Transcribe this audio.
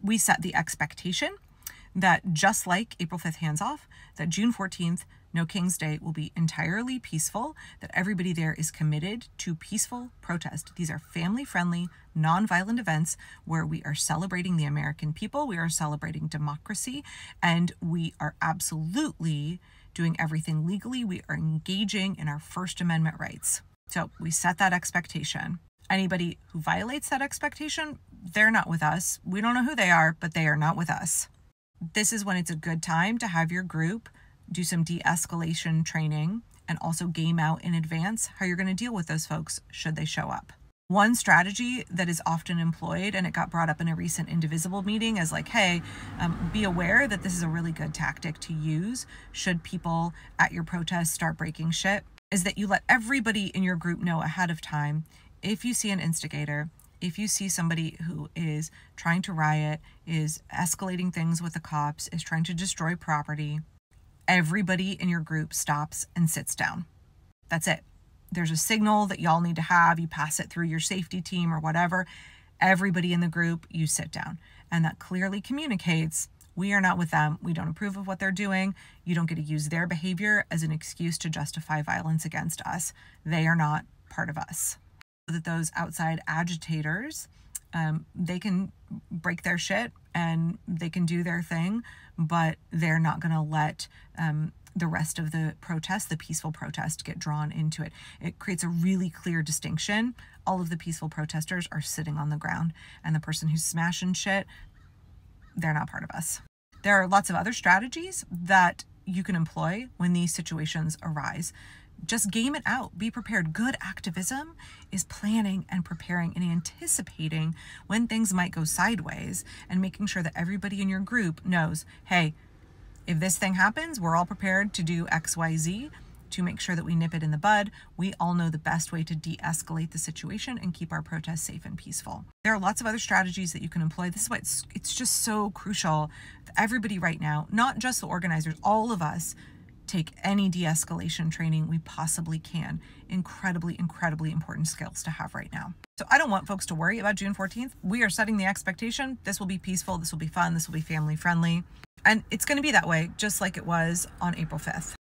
we set the expectation that just like April 5th hands off, that June 14th, No King's Day, will be entirely peaceful, that everybody there is committed to peaceful protest. These are family-friendly, non-violent events where we are celebrating the American people, we are celebrating democracy, and we are absolutely doing everything legally. We are engaging in our First Amendment rights. So we set that expectation. Anybody who violates that expectation, they're not with us. We don't know who they are, but they are not with us. This is when it's a good time to have your group do some de-escalation training and also game out in advance how you're going to deal with those folks should they show up. One strategy that is often employed, and it got brought up in a recent Indivisible meeting, as like, hey, be aware that this is a really good tactic to use should people at your protest start breaking shit, is that you let everybody in your group know ahead of time if you see an instigator, if you see somebody who is trying to riot, is escalating things with the cops, is trying to destroy property, everybody in your group stops and sits down. That's it. There's a signal that y'all need to have. You pass it through your safety team or whatever. Everybody in the group, you sit down. And that clearly communicates, we are not with them. We don't approve of what they're doing. You don't get to use their behavior as an excuse to justify violence against us. They are not part of us. That those outside agitators, they can break their shit and they can do their thing, but they're not going to let the rest of the protest, the peaceful protest, get drawn into it. It creates a really clear distinction. All of the peaceful protesters are sitting on the ground, and the person who's smashing shit, they're not part of us. There are lots of other strategies that you can employ when these situations arise. Just game it out. Be prepared. Good activism is planning and preparing and anticipating when things might go sideways and making sure that everybody in your group knows, hey, if this thing happens, we're all prepared to do X, Y, Z to make sure that we nip it in the bud. We all know the best way to de-escalate the situation and keep our protests safe and peaceful. There are lots of other strategies that you can employ. This is why it's just so crucial that everybody right now, not just the organizers, all of us, take any de-escalation training we possibly can. Incredibly, incredibly important skills to have right now. So I don't want folks to worry about June 14th. We are setting the expectation. This will be peaceful. This will be fun. This will be family friendly. And it's going to be that way, just like it was on April 5th.